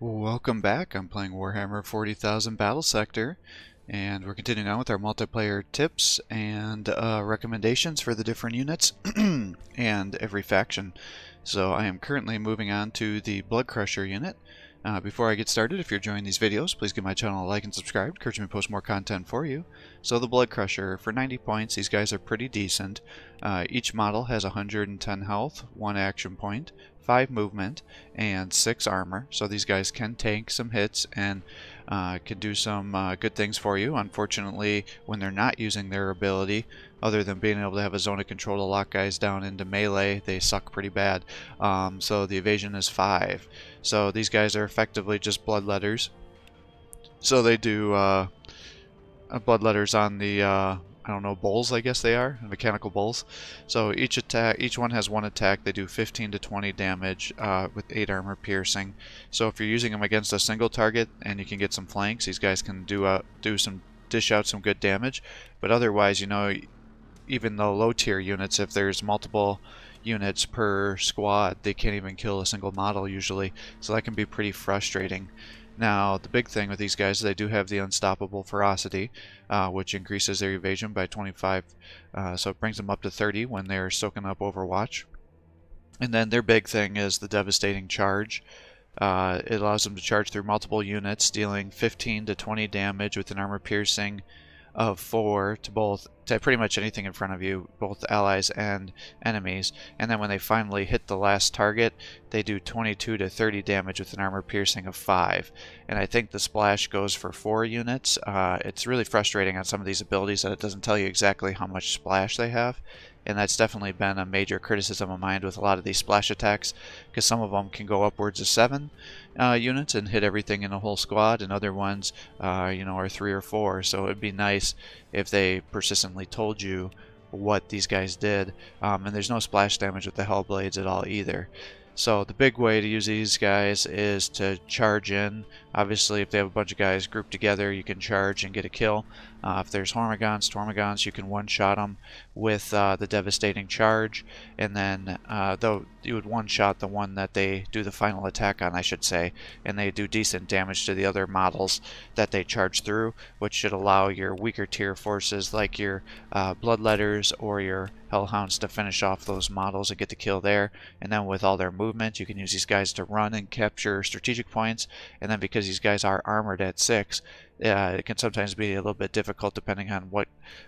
Welcome back. I'm playing Warhammer 40,000 Battlesector, and we're continuing on with our multiplayer tips and recommendations for the different units and every faction. So I am currently moving on to the Bloodcrusher unit. Before I get started, if you're enjoying these videos, please give my channel a like and subscribe. Encourage me to post more content for you. So the Bloodcrusher, for 90 points, these guys are pretty decent. Each model has 110 health, 1 action point, 5 movement, and 6 armor. So these guys can tank some hits and can do some good things for you. Unfortunately, when they're not using their ability, other than being able to have a zone of control to lock guys down into melee, they suck pretty bad. So the evasion is 5. So these guys are effectively just bloodletters. So they do bloodletters on the I don't know, bowls, I guess they are, mechanical bowls. So each one has 1 attack. They do 15 to 20 damage with 8 armor piercing. So if you're using them against a single target and you can get some flanks, these guys can dish out some good damage. But otherwise, you know, even the low tier units, if there's multiple units per squad, they can't even kill a single model usually. So that can be pretty frustrating. Now, the big thing with these guys is they do have the unstoppable ferocity, which increases their evasion by 25, so it brings them up to 30 when they're soaking up Overwatch. And then their big thing is the devastating charge. It allows them to charge through multiple units, dealing 15 to 20 damage with an armor piercing of 4 to pretty much anything in front of you, both allies and enemies. And then when they finally hit the last target, they do 22 to 30 damage with an armor piercing of 5. And I think the splash goes for 4 units. It's really frustrating on some of these abilities that it doesn't tell you exactly how much splash they have. And that's definitely been a major criticism of mine with a lot of these splash attacks, because some of them can go upwards of 7 units and hit everything in a whole squad, and other ones, you know, are 3 or 4. So it'd be nice if they persistently told you what these guys did. And there's no splash damage with the Hellblades at all either. So the big way to use these guys is to charge in. Obviously, if they have a bunch of guys grouped together, you can charge and get a kill. If there's Tormagons, you can one-shot them with the devastating charge, and then though you would one-shot the one that they do the final attack on, I should say, and they do decent damage to the other models that they charge through, which should allow your weaker tier forces like your Bloodletters or your Hellhounds to finish off those models and get the kill there. And then with all their movement, you can use these guys to run and capture strategic points. And then because these guys are armored at 6, it can sometimes be a little bit difficult depending on what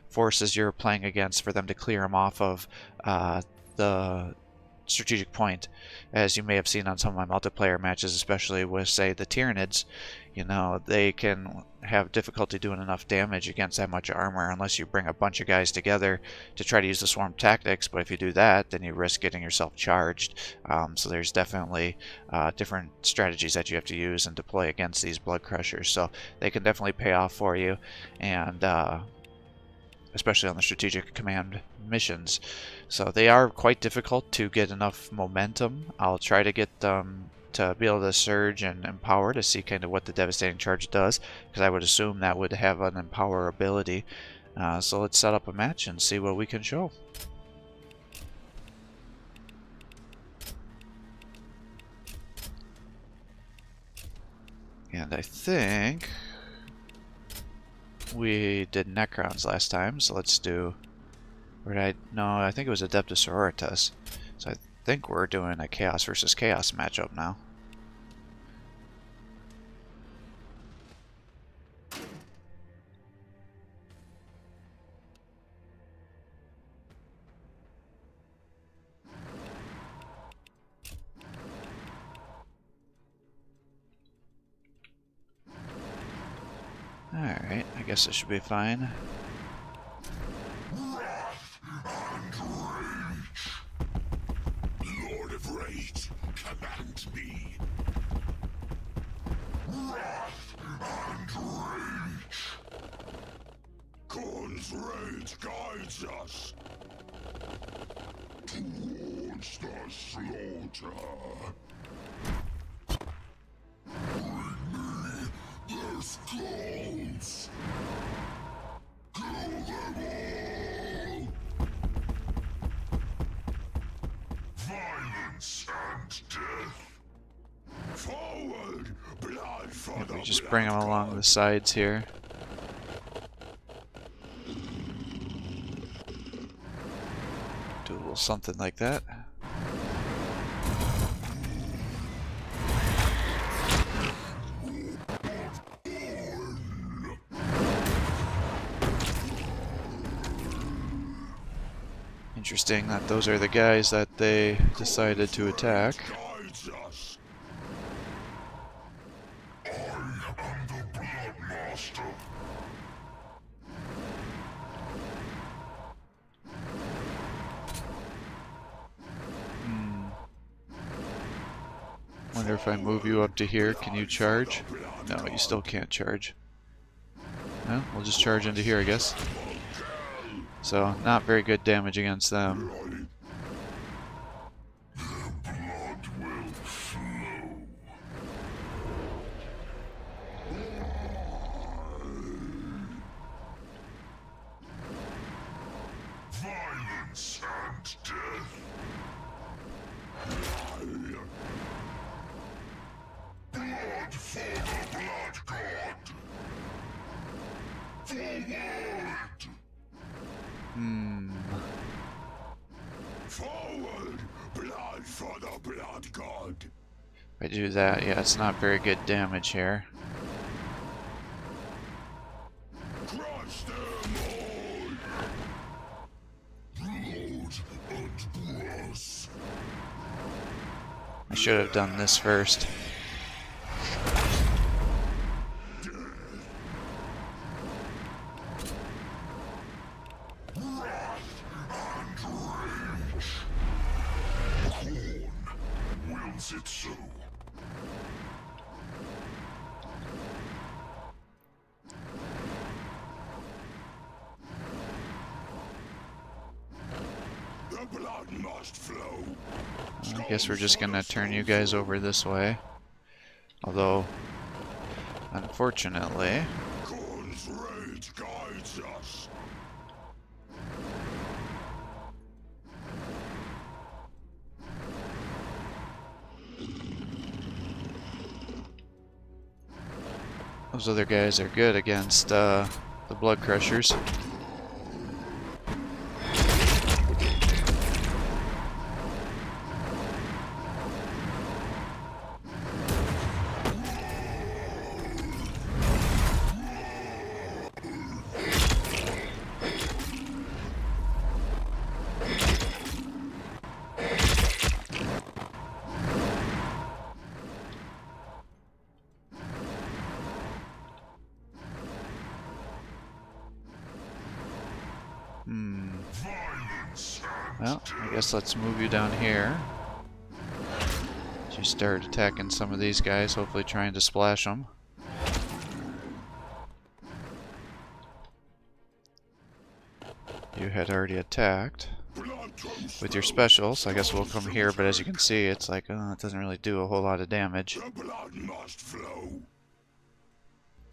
forces you're playing against for them to clear them off of the strategic point. As you may have seen on some of my multiplayer matches, especially with, say, the Tyranids, you know, they can have difficulty doing enough damage against that much armor unless you bring a bunch of guys together to try to use the swarm tactics. But if you do that, then you risk getting yourself charged. So there's definitely different strategies that you have to use and deploy against these Bloodcrushers. So they can definitely pay off for you, and especially on the strategic command missions. So they are quite difficult to get enough momentum. I'll try to get them to be able to surge and empower to see kind of what the devastating charge does, because I would assume that would have an empower ability. So let's set up a match and see what we can show. And I think we did Necrons last time, so let's do... No, I think it was Adeptus Sororitas. So I think we're doing a Chaos versus Chaos matchup now. Alright, I guess it should be fine. Wrath and rage. Lord of Rage, command me. Wrath and rage. Khorne's rage guides us towards the slaughter. Their skulls! Kill them all! Violence and death! Forward! Maybe we just bring them along the sides here. Do a little something like that. Interesting that those are the guys that they decided to attack. Wonder if I move you up to here, can you charge? No, you still can't charge. Well, we'll just charge into here, I guess. So, not very good damage against them. Violence and death. Blood for the blood god. Forward. Forward. Blood for the blood god. If I do that, yeah, it's not very good damage here. Crush them all. Blood and brass. I should have done this first. It so. The blood must flow. I guess we're just gonna turn you guys over this way. Although, unfortunately, Khorne's rage guides us. those other guys are good against the Bloodcrushers. Well, I guess let's move you down here. You start attacking some of these guys, hopefully trying to splash them. You had already attacked with your special, so I guess we'll come here, but as you can see, it's like, it doesn't really do a whole lot of damage. The blood must flow.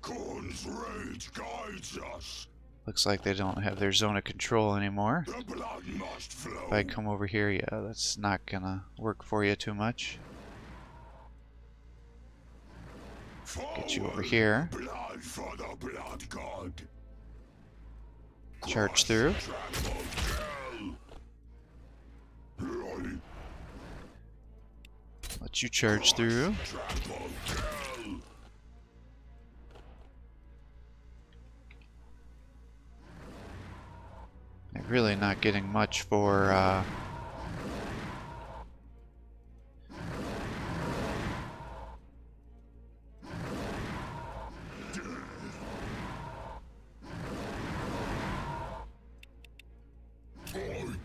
Khorne's rage guides us. Looks like they don't have their zone of control anymore. The blood must flow. If I come over here, yeah, that's not gonna work for you too much. Get you over here. Blood for the blood god. Charge through. Let you charge through. They're really not getting much for I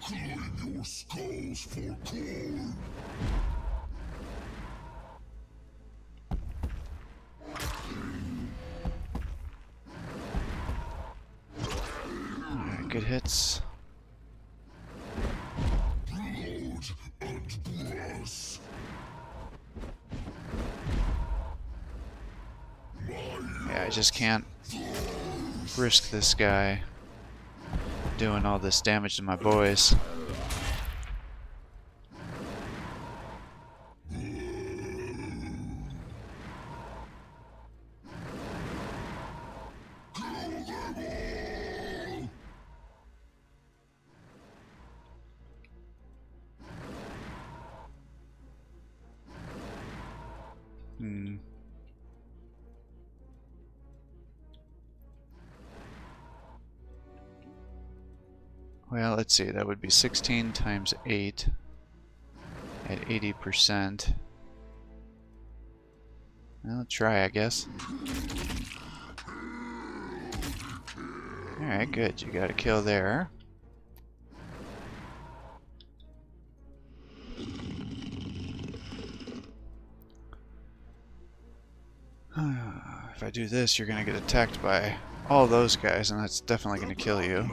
claim your skulls for Khorne. Alright, good hits. Blood and brass. Yeah, I just can't risk this guy doing all this damage to my boys. Hmm. Well, let's see. That would be 16 times 8 at 80%. I'll try, I guess. Alright, good. You got a kill there. If I do this, you're going to get attacked by all those guys, and that's definitely going to kill you.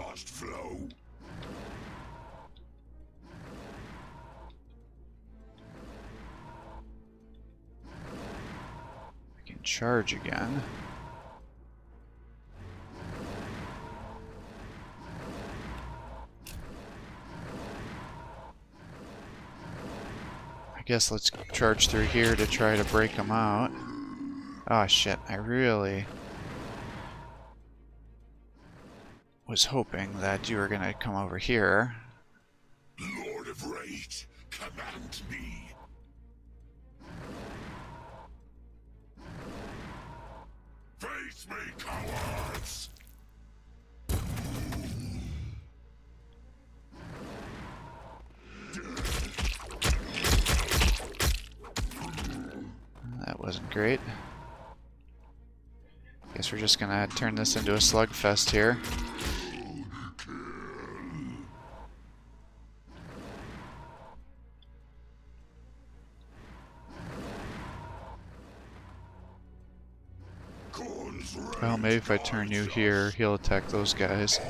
I can charge again. I guess let's charge through here to try to break them out. Oh shit, I really was hoping that you were gonna come over here. Lord of Rage, command me. Face me, cowards! That wasn't great. Guess we're just gonna turn this into a slugfest here. Well, maybe if I turn you here, he'll attack those guys.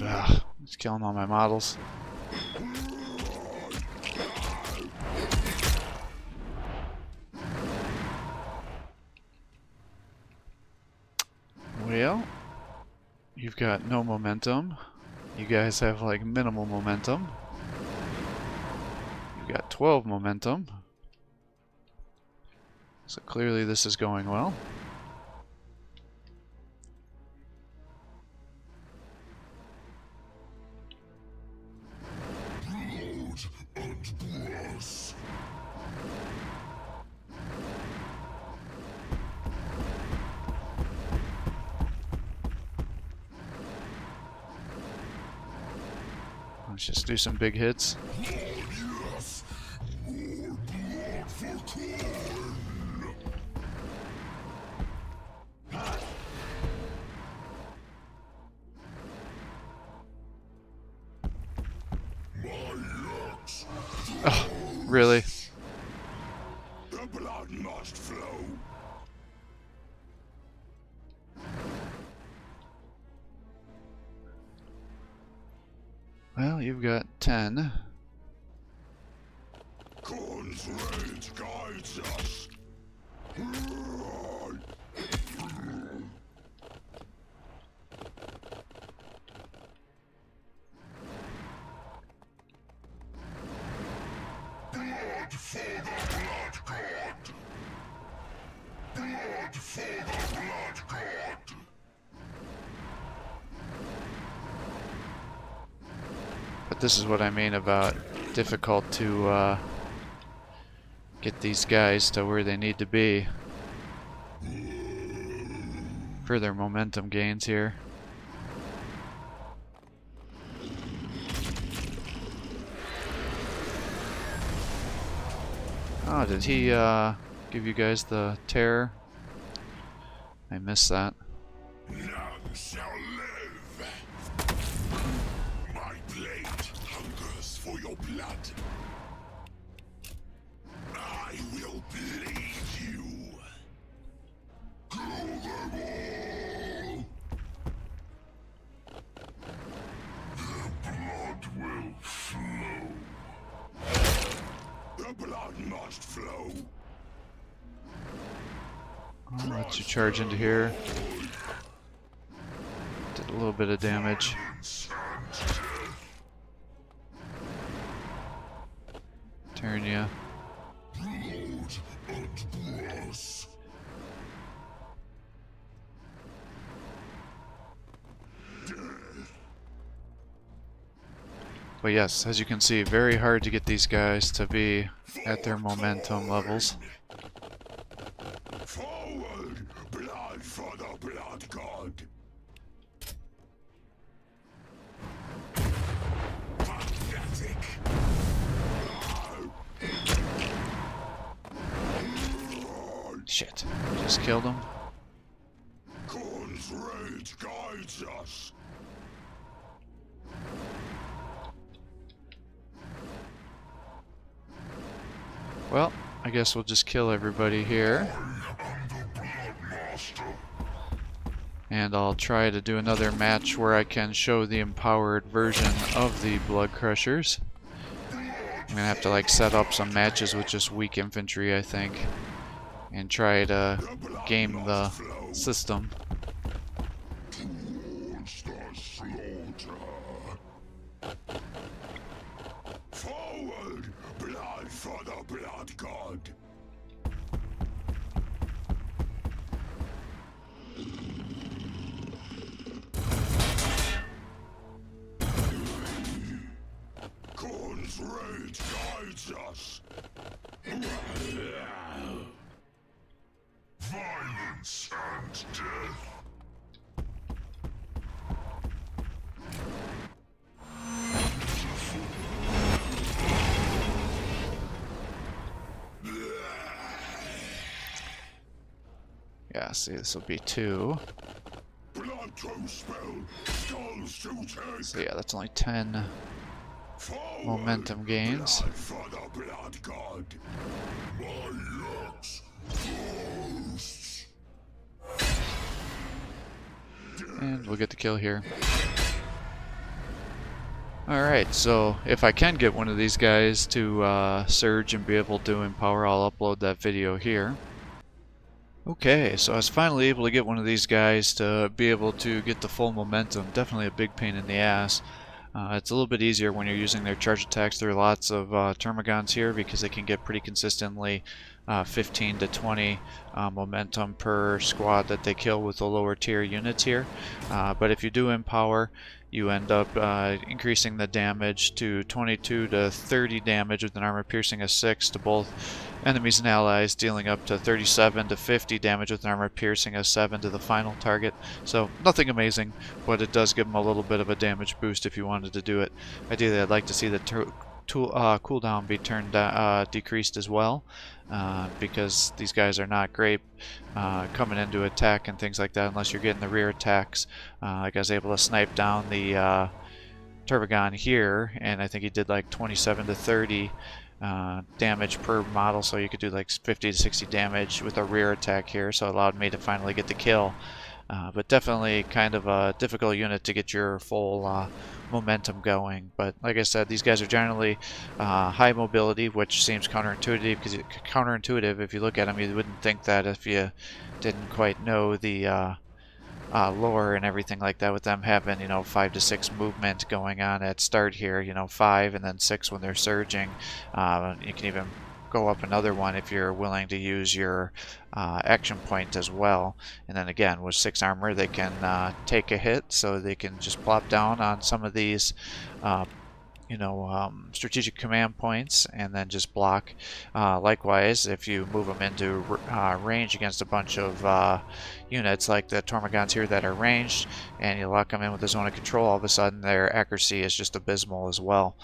Ugh, it's killing all my models. Well, you've got no momentum. You guys have like minimal momentum. You've got 12 momentum. So clearly this is going well. Let's just do some big hits. Yes, more blood for Khorne. My axe. Oh, really? The blood must flow. Well, you've got 10. Khorne's rage guides us. Blood for the Blood God. Blood for the Blood God. But this is what I mean about difficult to get these guys to where they need to be for their momentum gains here. Oh, did he give you guys the terror? I missed that. None shall live. My blade hungers for your blood. I will bleed you. Kill them all. Their blood will flow. The blood must flow. I'll let you charge into here. Did a little bit of damage. Turn ya. But yes, as you can see, very hard to get these guys to be at their momentum levels. Forward, blood for the blood god. Pathetic. Shit, just killed him. Khorne's rage guides us. Well, I guess we'll just kill everybody here. And I'll try to do another match where I can show the empowered version of the Bloodcrushers. I'm gonna have to like set up some matches with just weak infantry, I think, and try to game the system. Towards the slaughter. Forward, blood for the blood god. Khorne's rage guides us. Violence and death. Yeah, see, this will be 2. Blood to spell, skulls to take. So yeah, that's only 10 momentum gains. Blood for the blood god. My axe ghosts. And we'll get the kill here. Alright, so if I can get one of these guys to surge and be able to empower, I'll upload that video here. Okay, so I was finally able to get one of these guys to be able to get the full momentum. Definitely a big pain in the ass. It's a little bit easier when you're using their charge attacks. There are lots of termagants here because they can get pretty consistently 15 to 20 momentum per squad that they kill with the lower tier units here. But if you do empower, you end up increasing the damage to 22 to 30 damage with an armor piercing of 6 to both enemies and allies, dealing up to 37 to 50 damage with an armor piercing of 7 to the final target. So nothing amazing, but it does give them a little bit of a damage boost if you wanted to do it. Ideally, I'd like to see the cooldown be decreased as well, because these guys are not great coming into attack and things like that unless you're getting the rear attacks. Like I was able to snipe down the Tervagon here, and I think he did like 27 to 30 damage per model, so you could do like 50 to 60 damage with a rear attack here, so it allowed me to finally get the kill. But definitely kind of a difficult unit to get your full momentum going. But like I said, these guys are generally high mobility, which seems counterintuitive, because if you look at them, you wouldn't think that if you didn't quite know the lore and everything like that, with them having, you know, 5 to 6 movement going on at start here, you know, 5 and then 6 when they're surging. You can even go up another one if you're willing to use your action point as well. And then again, with 6 armor, they can take a hit, so they can just plop down on some of these strategic command points and then just block. Likewise, if you move them into range against a bunch of units like the Tormagons here that are ranged, and you lock them in with the zone of control, all of a sudden their accuracy is just abysmal as well.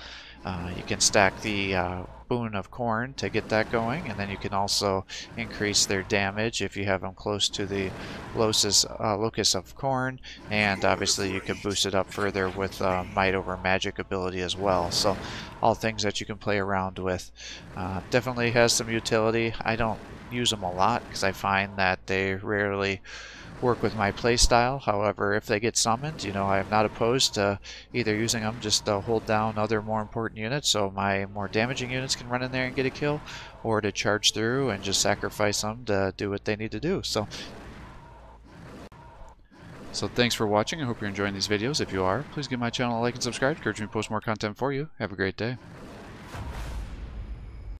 You can stack the Boon of Khorne to get that going, and then you can also increase their damage if you have them close to the Locus of Khorne, and obviously you can boost it up further with Might over Magic ability as well. So all things that you can play around with. Definitely has some utility. I don't use them a lot because I find that they rarely work with my playstyle. However, if they get summoned, you know, I am not opposed to either using them just to hold down other more important units, so my more damaging units can run in there and get a kill, or to charge through and just sacrifice them to do what they need to do. So thanks for watching. I hope you're enjoying these videos. If you are, please give my channel a like and subscribe. Encourage me to post more content for you. Have a great day.